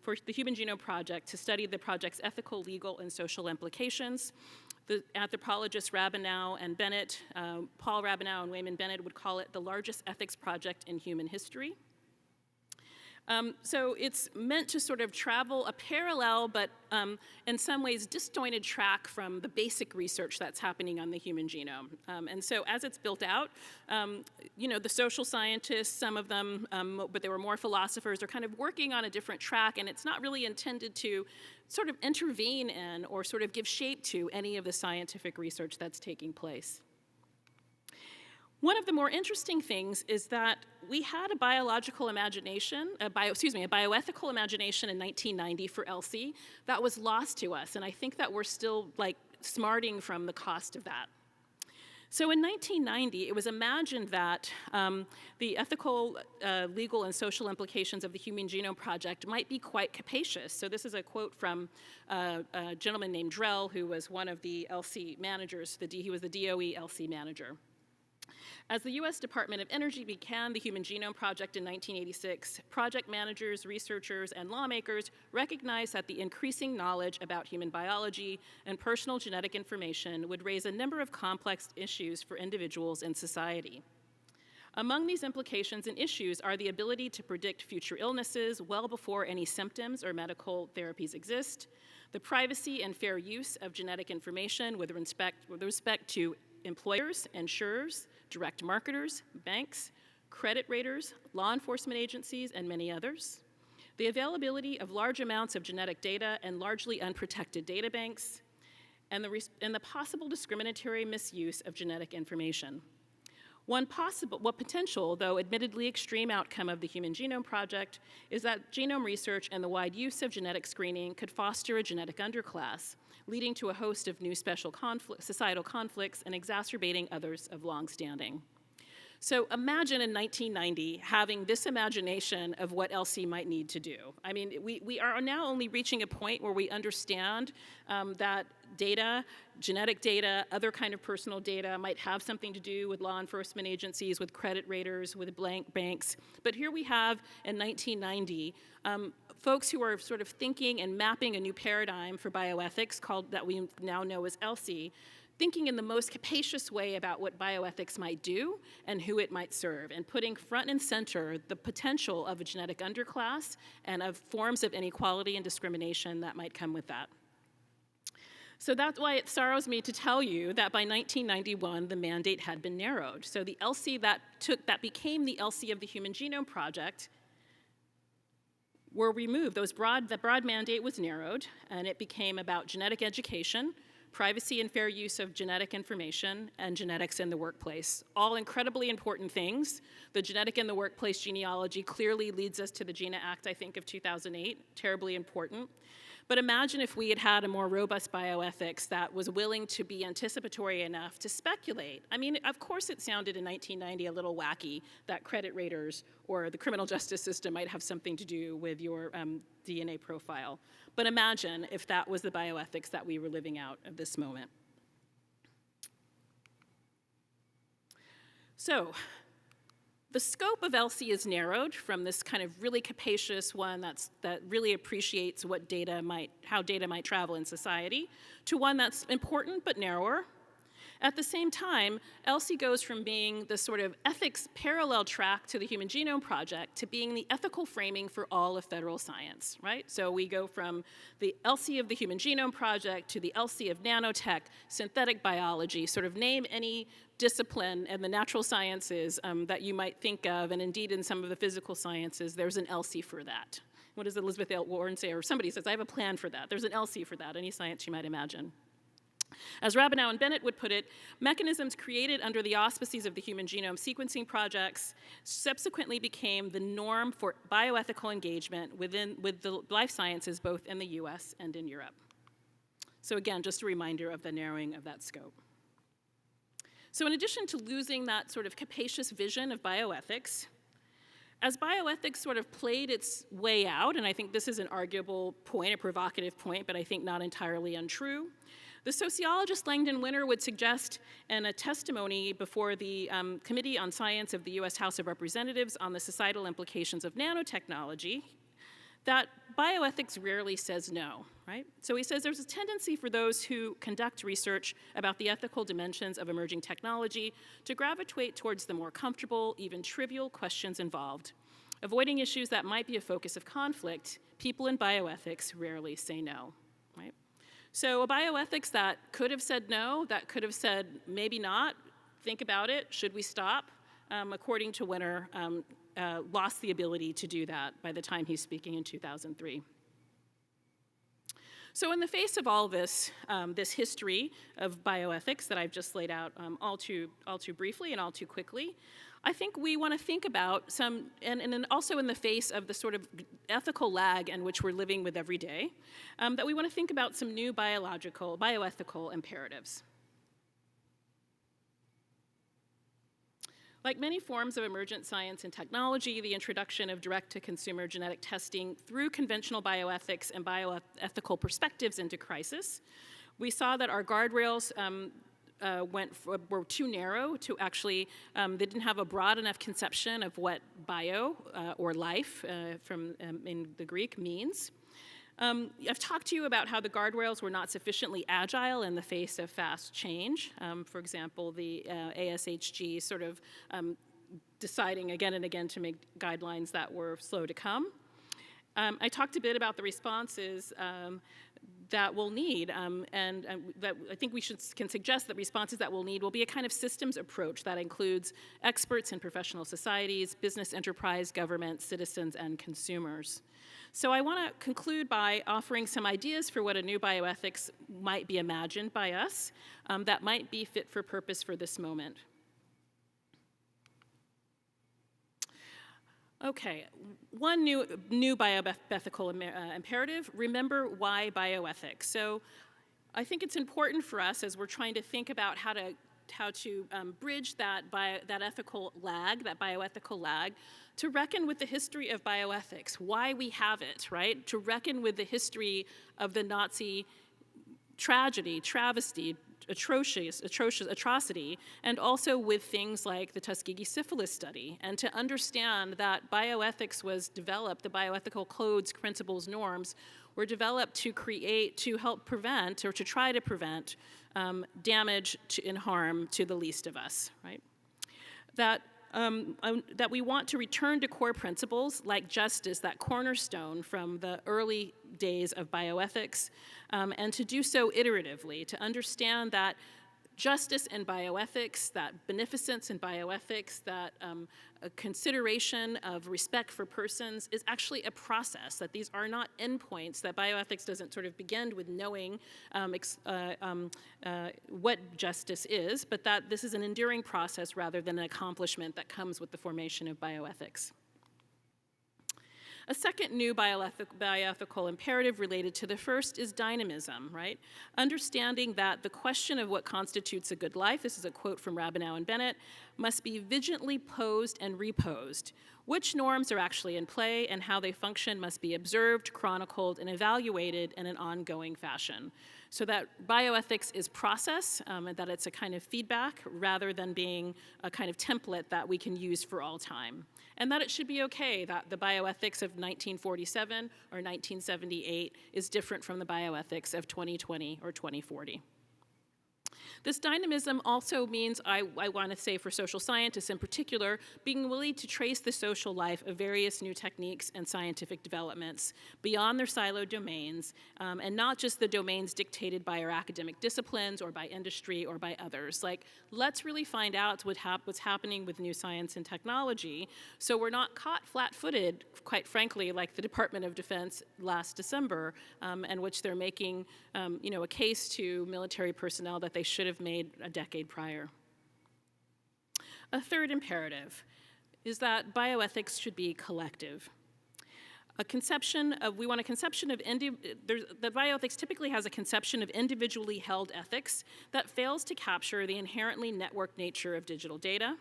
for the Human Genome Project to study the project's ethical, legal, and social implications. The anthropologists Rabinow and Bennett, Paul Rabinow and Wayman Bennett would call it the largest ethics project in human history. So it's meant to sort of travel a parallel, but in some ways disjointed track from the basic research that's happening on the human genome. And so as it's built out, the social scientists, some of them, but there were more philosophers, are kind of working on a different track, and it's not really intended to sort of intervene in or sort of give shape to any of the scientific research that's taking place. One of the more interesting things is that we had a biological imagination, a bioethical imagination in 1990 for ELSI that was lost to us, and I think that we're still smarting from the cost of that. So in 1990, it was imagined that the ethical, legal, and social implications of the Human Genome Project might be quite capacious. So this is a quote from a gentleman named Drell, who was one of the ELSI managers. He was the DOE ELSI manager. As the U.S. Department of Energy began the Human Genome Project in 1986, project managers, researchers, and lawmakers recognized that the increasing knowledge about human biology and personal genetic information would raise a number of complex issues for individuals and society. Among these implications and issues are the ability to predict future illnesses well before any symptoms or medical therapies exist, the privacy and fair use of genetic information with respect to employers, insurers, direct marketers, banks, credit raters, law enforcement agencies, and many others. The availability of large amounts of genetic data and largely unprotected data banks, and the possible discriminatory misuse of genetic information. One potential, though admittedly extreme outcome of the Human Genome Project is that genome research and the wide use of genetic screening could foster a genetic underclass, leading to a host of new societal conflicts and exacerbating others of long standing. So imagine in 1990 having this imagination of what ELSI might need to do. I mean, we are now only reaching a point where we understand that data, genetic data, other kind of personal data might have something to do with law enforcement agencies, with credit raters, with banks. But here we have in 1990 folks who are sort of thinking and mapping a new paradigm for bioethics that we now know as ELSI, thinking in the most capacious way about what bioethics might do and who it might serve, and putting front and center the potential of a genetic underclass and of forms of inequality and discrimination that might come with that. So that's why it sorrows me to tell you that by 1991, the mandate had been narrowed. So the ELSI that became the ELSI of the Human Genome Project were removed. The broad mandate was narrowed, and it became about genetic education, privacy and fair use of genetic information, and genetics in the workplace. All incredibly important things. The genetic in the workplace genealogy clearly leads us to the GINA Act, I think, of 2008, terribly important. But imagine if we had had a more robust bioethics that was willing to be anticipatory enough to speculate. I mean, of course it sounded in 1990 a little wacky that credit raters or the criminal justice system might have something to do with your DNA profile. But imagine if that was the bioethics that we were living out at this moment. So, the scope of ELSI is narrowed from this kind of really capacious one that really appreciates how data might travel in society, to one that's important but narrower. At the same time, ELSI goes from being the sort of ethics parallel track to the Human Genome Project to being the ethical framing for all of federal science, right? So we go from the ELSI of the Human Genome Project to the ELSI of nanotech, synthetic biology, sort of name any discipline in the natural sciences that you might think of, and indeed in some of the physical sciences, there's an ELSI for that. What does Elizabeth Warren say? Or somebody says, I have a plan for that. There's an ELSI for that, any science you might imagine. As Rabinow and Bennett would put it, mechanisms created under the auspices of the Human Genome Sequencing Projects subsequently became the norm for bioethical engagement with the life sciences both in the US and in Europe. So again, just a reminder of the narrowing of that scope. So in addition to losing that sort of capacious vision of bioethics, as bioethics sort of played its way out, and I think this is an arguable point, a provocative point, but I think not entirely untrue, The sociologist Langdon Winter would suggest in a testimony before the Committee on Science of the U.S. House of Representatives on the societal implications of nanotechnology that bioethics rarely says no, right? So he says there's a tendency for those who conduct research about the ethical dimensions of emerging technology to gravitate towards the more comfortable, even trivial questions involved. Avoiding issues that might be a focus of conflict, people in bioethics rarely say no, right? So a bioethics that could have said no, that could have said maybe not, think about it, should we stop? According to Winter, lost the ability to do that by the time he's speaking in 2003. So in the face of all this, this history of bioethics that I've just laid out all too briefly and all too quickly, I think we want to think about some, and also in the face of the sort of ethical lag in which we're living with every day, that we want to think about some new bioethical imperatives. Like many forms of emergent science and technology, the introduction of direct-to-consumer genetic testing through conventional bioethics and bioethical perspectives into crisis. We saw that our guardrails were too narrow to actually, they didn't have a broad enough conception of what bio or life in the Greek means. I've talked to you about how the guardrails were not sufficiently agile in the face of fast change. For example, the ASHG sort of deciding again and again to make guidelines that were slow to come. I talked a bit about the responses that we'll need, and that I think we can suggest that responses that we'll need will be a kind of systems approach that includes experts in professional societies, business enterprise, government, citizens, and consumers. So I want to conclude by offering some ideas for what a new bioethics might be imagined by us that might be fit for purpose for this moment. Okay, one new bioethical imperative, remember why bioethics. So I think it's important for us as we're trying to think about how to bridge that ethical lag, that bioethical lag, to reckon with the history of bioethics, why we have it, right? To reckon with the history of the Nazi tragedy, travesty, atrocity, and also with things like the Tuskegee syphilis study, and to understand that bioethics was developed, the bioethical codes, principles, norms were developed to help prevent, or to try to prevent damage and harm to the least of us, right? That we want to return to core principles like justice, that cornerstone from the early days of bioethics, and to do so iteratively, to understand that justice in bioethics, that beneficence in bioethics, that a consideration of respect for persons is actually a process, that these are not endpoints, that bioethics doesn't sort of begin with knowing what justice is, but that this is an enduring process rather than an accomplishment that comes with the formation of bioethics. A second new bioethical imperative related to the first is dynamism, right? Understanding that the question of what constitutes a good life, this is a quote from Rabinow and Bennett, must be vigilantly posed and reposed. Which norms are actually in play and how they function must be observed, chronicled, and evaluated in an ongoing fashion. So that bioethics is process, and that it's a kind of feedback rather than being a kind of template that we can use for all time. And that it should be okay that the bioethics of 1947 or 1978 is different from the bioethics of 2020 or 2040. This dynamism also means, I want to say for social scientists in particular, being willing to trace the social life of various new techniques and scientific developments beyond their siloed domains, and not just the domains dictated by our academic disciplines or by industry or by others. Like, let's really find out what's happening with new science and technology, so we're not caught flat-footed, quite frankly, like the Department of Defense last December, in which they're making a case to military personnel that they should have made a decade prior. A third imperative is that bioethics should be collective. The bioethics typically has a conception of individually held ethics that fails to capture the inherently networked nature of digital data.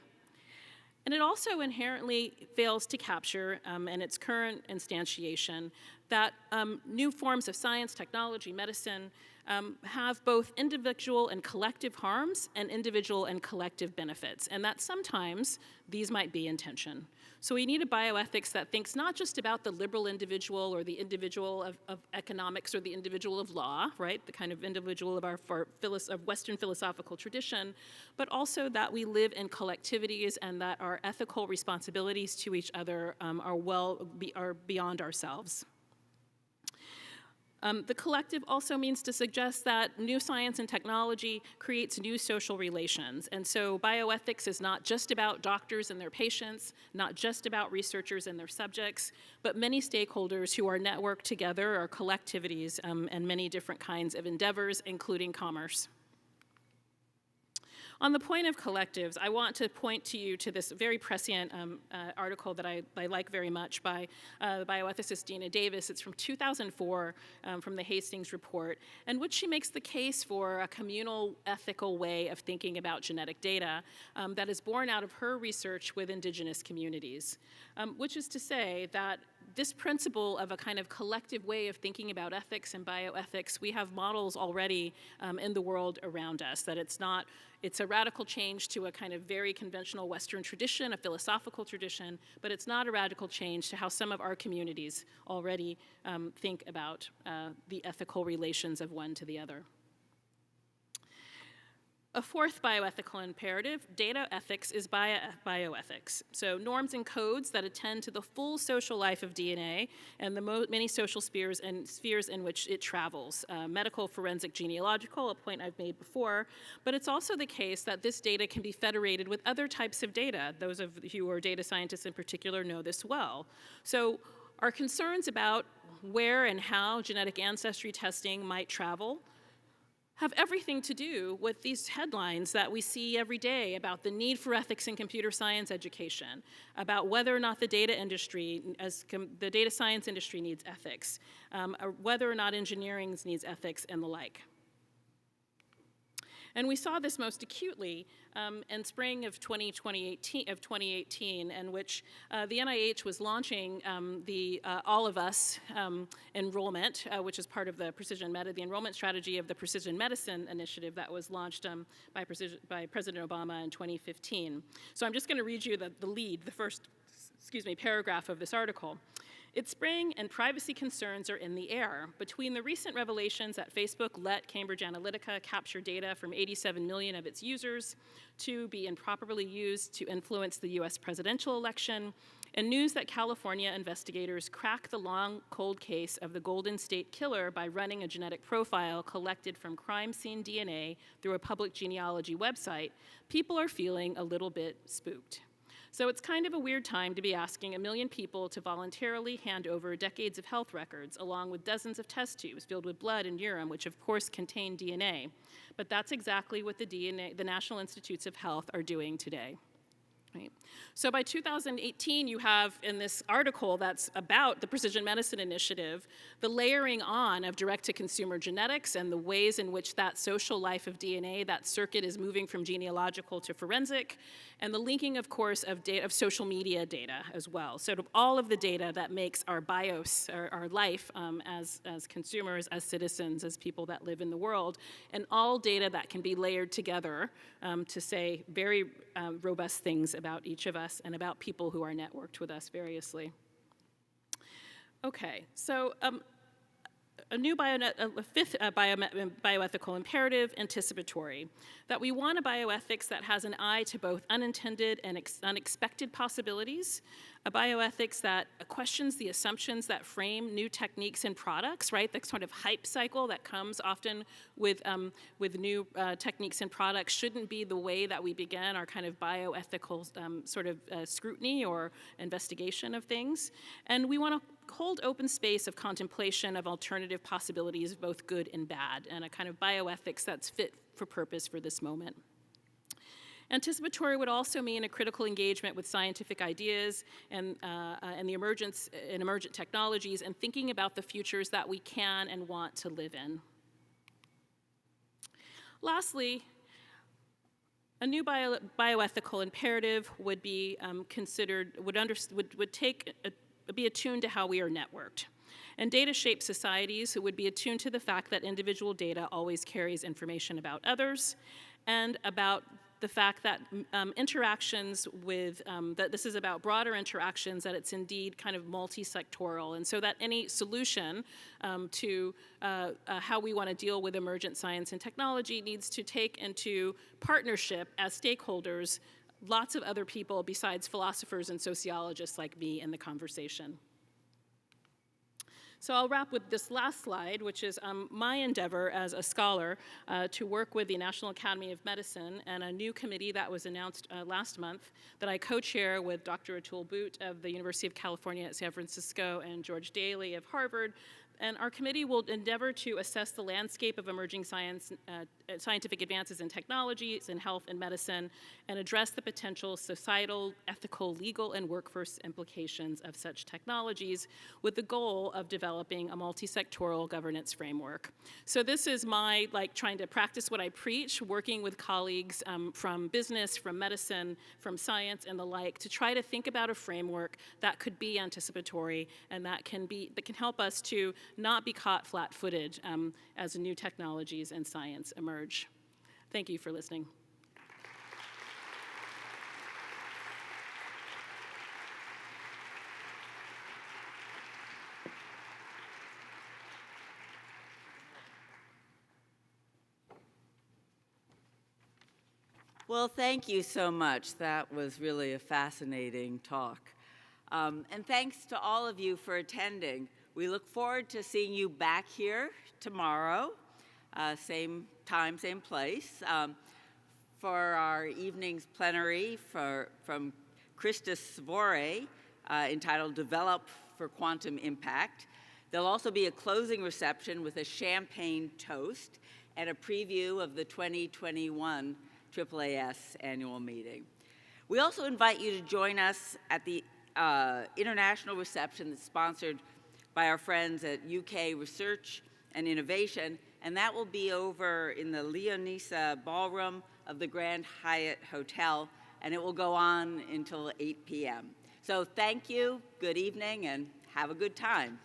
And it also inherently fails to capture, in its current instantiation, that new forms of science, technology, medicine, have both individual and collective harms and individual and collective benefits, and that sometimes these might be in tension. So we need a bioethics that thinks not just about the liberal individual or the individual of economics or the individual of law, right, the kind of individual of our of Western philosophical tradition, but also that we live in collectivities and that our ethical responsibilities to each other are beyond ourselves. The collective also means to suggest that new science and technology creates new social relations. And so bioethics is not just about doctors and their patients, not just about researchers and their subjects, but many stakeholders who are networked together are collectivities and many different kinds of endeavors, including commerce. On the point of collectives, I want to point to you to this very prescient article that I like very much by the bioethicist Dina Davis. It's from 2004 from the Hastings Report, in which she makes the case for a communal ethical way of thinking about genetic data that is born out of her research with indigenous communities, which is to say that this principle of a kind of collective way of thinking about ethics and bioethics, we have models already in the world around us, that it's a radical change to a kind of very conventional Western tradition, a philosophical tradition, but it's not a radical change to how some of our communities already think about the ethical relations of one to the other. A fourth bioethical imperative, data ethics, is bioethics. So norms and codes that attend to the full social life of DNA and the many social spheres in which it travels. Medical, forensic, genealogical, a point I've made before, but it's also the case that this data can be federated with other types of data. Those of you who are data scientists in particular know this well. So our concerns about where and how genetic ancestry testing might travel have everything to do with these headlines that we see every day about the need for ethics in computer science education, about whether or not the data industry, the data science industry needs ethics, or whether or not engineering needs ethics and the like. And we saw this most acutely in spring of 2018, in which the NIH was launching the All of Us enrollment, which is part of the the enrollment strategy of the Precision Medicine Initiative that was launched by President Obama in 2015. So I'm just going to read you the first paragraph of this article. It's spring and privacy concerns are in the air. Between the recent revelations that Facebook let Cambridge Analytica capture data from 87 million of its users to be improperly used to influence the US presidential election, and news that California investigators cracked the long, cold case of the Golden State Killer by running a genetic profile collected from crime scene DNA through a public genealogy website, people are feeling a little bit spooked. So it's kind of a weird time to be asking 1 million people to voluntarily hand over decades of health records, along with dozens of test tubes filled with blood and urine, which of course contain DNA. But that's exactly what the National Institutes of Health are doing today. Right. So by 2018, you have in this article that's about the Precision Medicine Initiative, the layering on of direct-to-consumer genetics and the ways in which that social life of DNA, that circuit is moving from genealogical to forensic, and the linking, of course, of social media data as well. So all of the data that makes our bios, our life as consumers, as citizens, as people that live in the world, and all data that can be layered together to say very robust things about each of us and about people who are networked with us variously. Okay, so a fifth bioethical imperative, anticipatory, that we want a bioethics that has an eye to both unintended and unexpected possibilities, a bioethics that questions the assumptions that frame new techniques and products, right? The sort of hype cycle that comes often with new techniques and products shouldn't be the way that we begin our kind of bioethical scrutiny or investigation of things. And we want to hold open space of contemplation of alternative possibilities, both good and bad, and a kind of bioethics that's fit for purpose for this moment. Anticipatory would also mean a critical engagement with scientific ideas and the emergent technologies and thinking about the futures that we can and want to live in. Lastly, a new bioethical imperative would be considered, be attuned to how we are networked. And data-shaped societies would be attuned to the fact that individual data always carries information about others, and about the fact that interactions with, that this is about broader interactions, that it's indeed kind of multi-sectoral, and so that any solution to how we want to deal with emergent science and technology needs to take into partnership as stakeholders lots of other people besides philosophers and sociologists like me in the conversation. So I'll wrap with this last slide, which is my endeavor as a scholar to work with the National Academy of Medicine and a new committee that was announced last month that I co-chair with Dr. Atul Boot of the University of California at San Francisco and George Daly of Harvard. And our committee will endeavor to assess the landscape of emerging scientific advances in technologies in health and medicine, and address the potential societal, ethical, legal, and workforce implications of such technologies, with the goal of developing a multi-sectoral governance framework. So this is my, trying to practice what I preach, working with colleagues from business, from medicine, from science, and the like, to try to think about a framework that could be anticipatory and that can help us to not be caught flat-footed as new technologies and science emerge. Thank you for listening. Well, thank you so much. That was really a fascinating talk. And thanks to all of you for attending. We look forward to seeing you back here tomorrow, same time, same place, for our evening's plenary from Christus Svore, entitled Develop for Quantum Impact. There'll also be a closing reception with a champagne toast and a preview of the 2021 AAAS annual meeting. We also invite you to join us at the international reception that's sponsored by our friends at UK Research and Innovation, and that will be over in the Leonisa Ballroom of the Grand Hyatt Hotel, and it will go on until 8 p.m. So thank you, good evening, and have a good time.